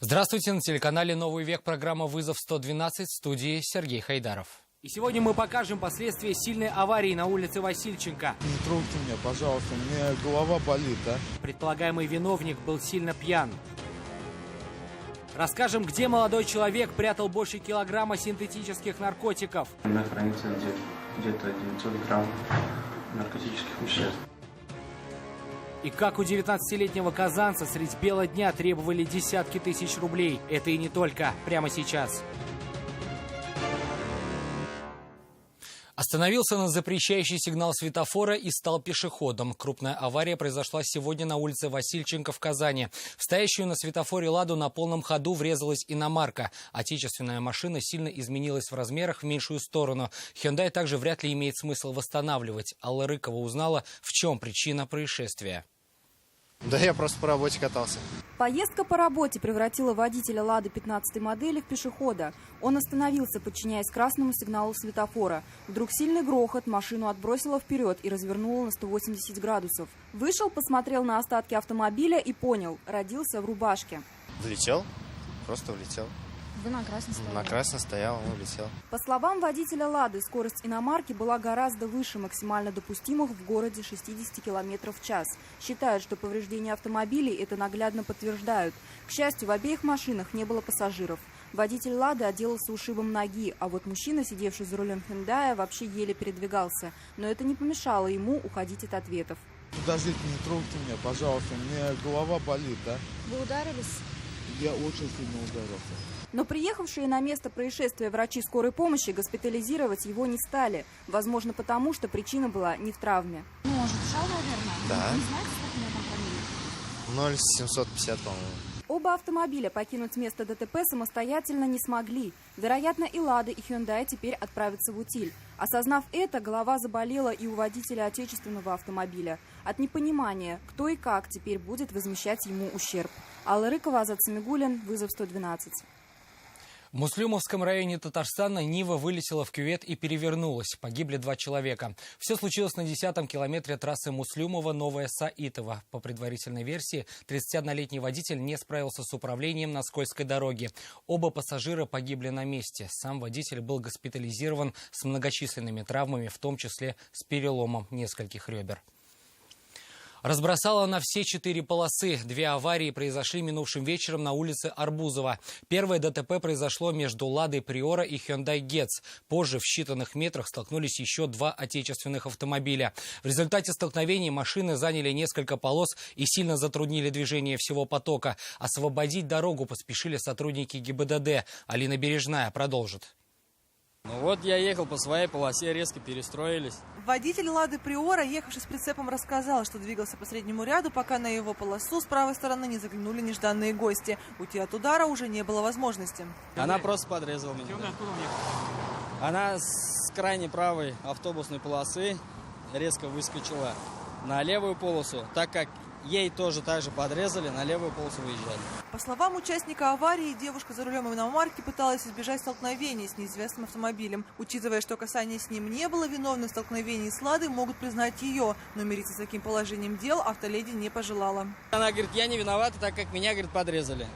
Здравствуйте, на телеканале «Новый век» программа «Вызов 112», в студии Сергей Хайдаров. И сегодня мы покажем последствия сильной аварии на улице Васильченко. Не трогайте меня, пожалуйста, мне голова болит, а? Предполагаемый виновник был сильно пьян. Расскажем, где молодой человек прятал больше килограмма синтетических наркотиков. У меня хранится где-то 900 грамм наркотических веществ. И как у 19-летнего казанца средь бела дня требовали десятки тысяч рублей. Это и не только. Прямо сейчас. Остановился на запрещающий сигнал светофора и стал пешеходом. Крупная авария произошла сегодня на улице Васильченко в Казани. В стоящую на светофоре «Ладу» на полном ходу врезалась иномарка. Отечественная машина сильно изменилась в размерах в меньшую сторону. Hyundai также вряд ли имеет смысл восстанавливать. Алла Рыкова узнала, в чем причина происшествия. Да я просто по работе катался. Поездка по работе превратила водителя «Лады» 15-й модели в пешехода. Он остановился, подчиняясь красному сигналу светофора. Вдруг сильный грохот, машину отбросило вперед и развернуло на 180 градусов. Вышел, посмотрел на остатки автомобиля и понял – родился в рубашке. Влетел, просто влетел. Вы на красном стояли? На красном стоял, он влетел. По словам водителя «Лады», скорость иномарки была гораздо выше максимально допустимых в городе 60 км в час. Считают, что повреждения автомобилей это наглядно подтверждают. К счастью, в обеих машинах не было пассажиров. Водитель «Лады» отделался ушибом ноги, а вот мужчина, сидевший за рулем «Hyundai», вообще еле передвигался. Но это не помешало ему уходить от ответов. Подождите, не трогайте меня, пожалуйста, мне голова болит, а? Вы ударились? Я очень сильно ударился. Но приехавшие на место происшествия врачи скорой помощи госпитализировать его не стали. Возможно, потому что причина была не в травме. Может, шал, наверное? Да. Не знаете, как у меня там фамилия? 0,750, по-моему. Оба автомобиля покинуть место ДТП самостоятельно не смогли. Вероятно, и «Лада», и «Hyundai» теперь отправятся в утиль. Осознав это, голова заболела и у водителя отечественного автомобиля. От непонимания, кто и как теперь будет возмещать ему ущерб. Алла Рыкова, Азат Самигуллин, «Вызов 112». В Муслюмовском районе Татарстана Нива вылетела в кювет и перевернулась. Погибли 2 человека. Все случилось на 10-м километре трассы Муслюмова-Новая Саитова. По предварительной версии, 31-летний водитель не справился с управлением на скользкой дороге. Оба пассажира погибли на месте. Сам водитель был госпитализирован с многочисленными травмами, в том числе с переломом нескольких ребер. Разбросала на все 4 полосы. 2 аварии произошли минувшим вечером на улице Арбузова. Первое ДТП произошло между «Ладой Приора» и Hyundai Getz. Позже в считанных метрах столкнулись еще 2 отечественных автомобиля. В результате столкновений машины заняли несколько полос и сильно затруднили движение всего потока. Освободить дорогу поспешили сотрудники ГИБДД. Алина Бережная продолжит. Ну вот я ехал по своей полосе, резко перестроились. Водитель «Лады Приора», ехавший с прицепом, рассказал, что двигался по среднему ряду, пока на его полосу с правой стороны не заглянули нежданные гости. Уйти от удара уже не было возможности. Она просто подрезала меня. Она с крайней правой автобусной полосы резко выскочила на левую полосу, так как ей тоже так же подрезали, на левую полосу выезжали. По словам участника аварии, девушка за рулем иномарки пыталась избежать столкновения с неизвестным автомобилем. Учитывая, что касания с ним не было, виновной в столкновении с «Ладой» могут признать ее. Но мириться с таким положением дел автоледи не пожелала. Она говорит, я не виновата, так как меня, говорит, подрезали.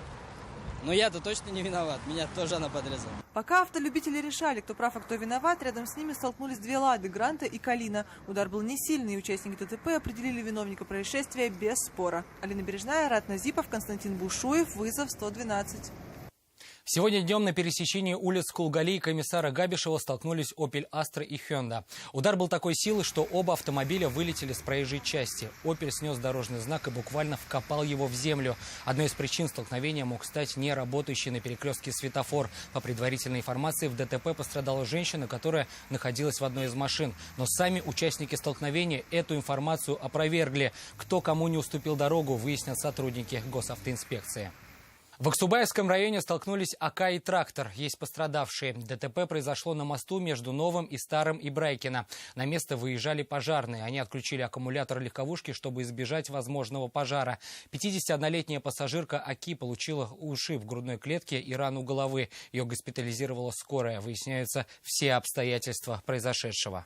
Но я-то точно не виноват, меня тоже она подрезала. Пока автолюбители решали, кто прав, а кто виноват, рядом с ними столкнулись 2 «Лады» – «Гранта» и «Калина». Удар был не сильный, и участники ДТП определили виновника происшествия без спора. Алина Бережная, Рат Назипов, Константин Бушуев, «Вызов 112». Сегодня днем на пересечении улиц Кулгали и комиссара Габишева столкнулись «Опель Астра» и «Hyundai». Удар был такой силы, что оба автомобиля вылетели с проезжей части. «Опель» снес дорожный знак и буквально вкопал его в землю. Одной из причин столкновения мог стать неработающий на перекрестке светофор. По предварительной информации, в ДТП пострадала женщина, которая находилась в одной из машин. Но сами участники столкновения эту информацию опровергли. Кто кому не уступил дорогу, выяснят сотрудники госавтоинспекции. В Аксубаевском районе столкнулись АК и трактор. Есть пострадавшие. ДТП произошло на мосту между Новым и Старым Ибрайкино. На место выезжали пожарные. Они отключили аккумулятор легковушки, чтобы избежать возможного пожара. 51-летняя пассажирка АКИ получила ушиб в грудной клетке и рану головы. Ее госпитализировала скорая. Выясняются все обстоятельства произошедшего.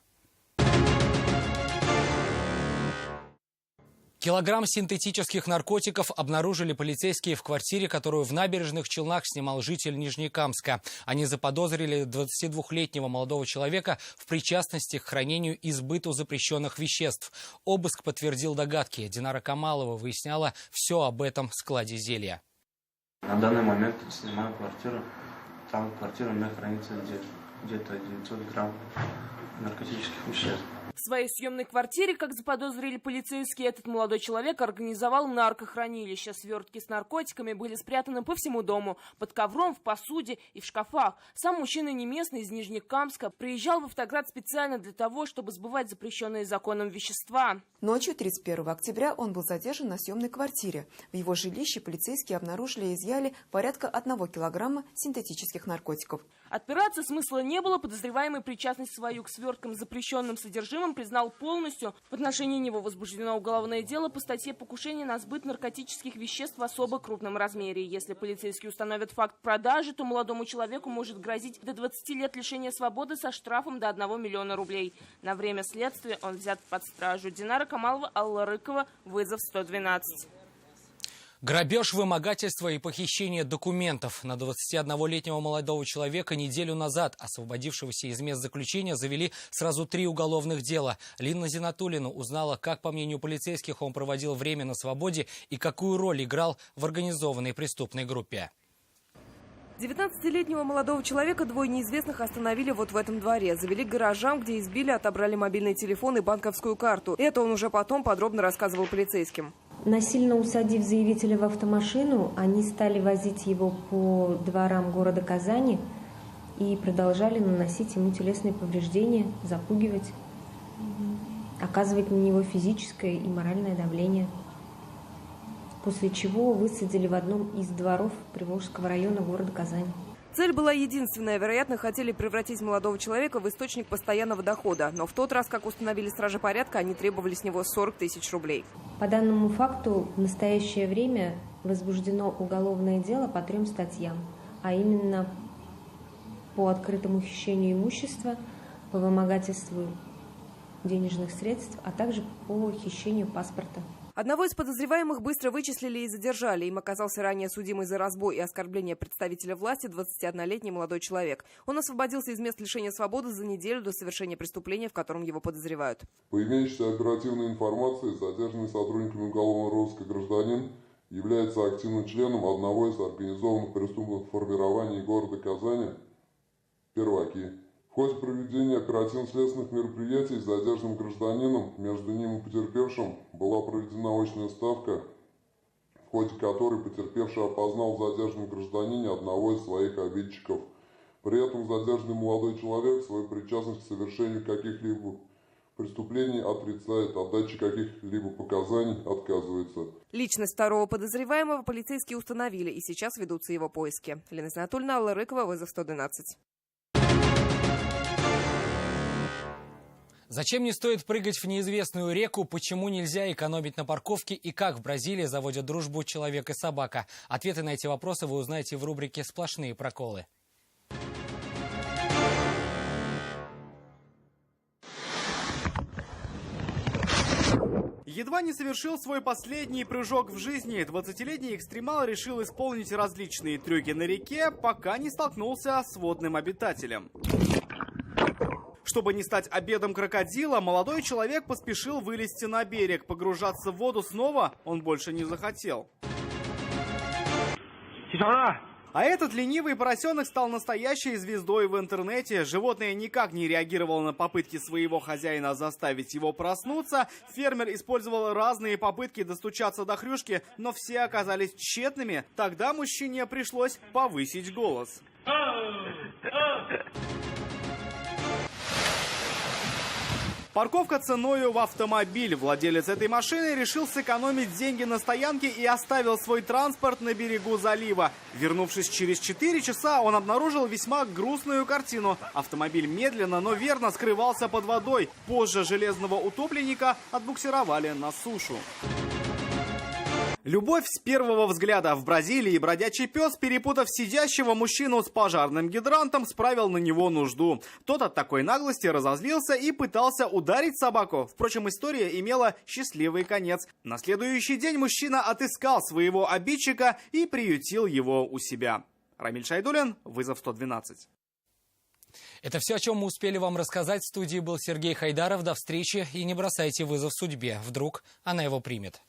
Килограмм синтетических наркотиков обнаружили полицейские в квартире, которую в Набережных Челнах снимал житель Нижнекамска. Они заподозрили 22-летнего молодого человека в причастности к хранению и сбыту запрещенных веществ. Обыск подтвердил догадки. Динара Камалова выясняла все об этом складе зелья. На данный момент снимаю квартиру. Там квартира у меня хранится где-то 900 грамм наркотических веществ. В своей съемной квартире, как заподозрили полицейские, этот молодой человек организовал наркохранилище. Свертки с наркотиками были спрятаны по всему дому, под ковром, в посуде и в шкафах. Сам мужчина не местный, из Нижнекамска, приезжал в Автоград специально для того, чтобы сбывать запрещенные законом вещества. Ночью 31 октября он был задержан на съемной квартире. В его жилище полицейские обнаружили и изъяли порядка 1 килограмма синтетических наркотиков. Отпираться смысла не было. Подозреваемый причастность свою к сверткам с запрещенным содержимым признал полностью. В отношении него возбуждено уголовное дело по статье «Покушение на сбыт наркотических веществ в особо крупном размере». Если полицейские установят факт продажи, то молодому человеку может грозить до 20 лет лишения свободы со штрафом до 1 миллиона рублей. На время следствия он взят под стражу. Динара Камалова, Алла Рыкова, вызов 112. Грабеж, вымогательство и похищение документов. На 21-летнего молодого человека неделю назад, освободившегося из мест заключения, завели сразу 3 уголовных дела. Лина Зинатуллина узнала, как, по мнению полицейских, он проводил время на свободе и какую роль играл в организованной преступной группе. 19-летнего молодого человека двое неизвестных остановили вот в этом дворе. Завели к гаражам, где избили, отобрали мобильный телефон и банковскую карту. Это он уже потом подробно рассказывал полицейским. Насильно усадив заявителя в автомашину, они стали возить его по дворам города Казани и продолжали наносить ему телесные повреждения, запугивать, оказывать на него физическое и моральное давление. После чего высадили в одном из дворов Приволжского района города Казани. Цель была единственная. Вероятно, хотели превратить молодого человека в источник постоянного дохода. Но в тот раз, как установили стражи порядка, они требовали с него 40 тысяч рублей. По данному факту в настоящее время возбуждено уголовное дело по 3 статьям. А именно по открытому хищению имущества, по вымогательству денежных средств, а также по хищению паспорта. Одного из подозреваемых быстро вычислили и задержали. Им оказался ранее судимый за разбой и оскорбление представителя власти 21-летний молодой человек. Он освободился из мест лишения свободы за неделю до совершения преступления, в котором его подозревают. По имеющейся оперативной информации, задержанный сотрудниками уголовного розыска гражданин является активным членом одного из организованных преступных формирований города Казани «Перваки». В ходе проведения оперативно-следственных мероприятий с задержанным гражданином, между ним и потерпевшим, была проведена очная ставка, в ходе которой потерпевший опознал в задержанном гражданине одного из своих обидчиков. При этом задержанный молодой человек свою причастность к совершению каких-либо преступлений отрицает, от дачи каких-либо показаний отказывается. Личность второго подозреваемого полицейские установили, и сейчас ведутся его поиски. Лина Зинатуллина, Алла Рыкова, вызов 112. Зачем не стоит прыгать в неизвестную реку, почему нельзя экономить на парковке и как в Бразилии заводят дружбу человек и собака? Ответы на эти вопросы вы узнаете в рубрике «Сплошные проколы». Едва не совершил свой последний прыжок в жизни, 20-летний экстремал решил исполнить различные трюки на реке, пока не столкнулся с водным обитателем. Чтобы не стать обедом крокодила, молодой человек поспешил вылезти на берег. Погружаться в воду снова он больше не захотел. А этот ленивый поросенок стал настоящей звездой в интернете. Животное никак не реагировало на попытки своего хозяина заставить его проснуться. Фермер использовал разные попытки достучаться до хрюшки, но все оказались тщетными. Тогда мужчине пришлось повысить голос. Парковка ценою в автомобиль. Владелец этой машины решил сэкономить деньги на стоянке и оставил свой транспорт на берегу залива. Вернувшись через 4 часа, он обнаружил весьма грустную картину. Автомобиль медленно, но верно скрывался под водой. Позже железного утопленника отбуксировали на сушу. Любовь с первого взгляда. В Бразилии бродячий пес, перепутав сидящего мужчину с пожарным гидрантом, справил на него нужду. Тот от такой наглости разозлился и пытался ударить собаку. Впрочем, история имела счастливый конец. На следующий день мужчина отыскал своего обидчика и приютил его у себя. Рамиль Шайдуллин, «Вызов 112». Это все, о чем мы успели вам рассказать. В студии был Сергей Хайдаров. До встречи и не бросайте вызов судьбе. Вдруг она его примет.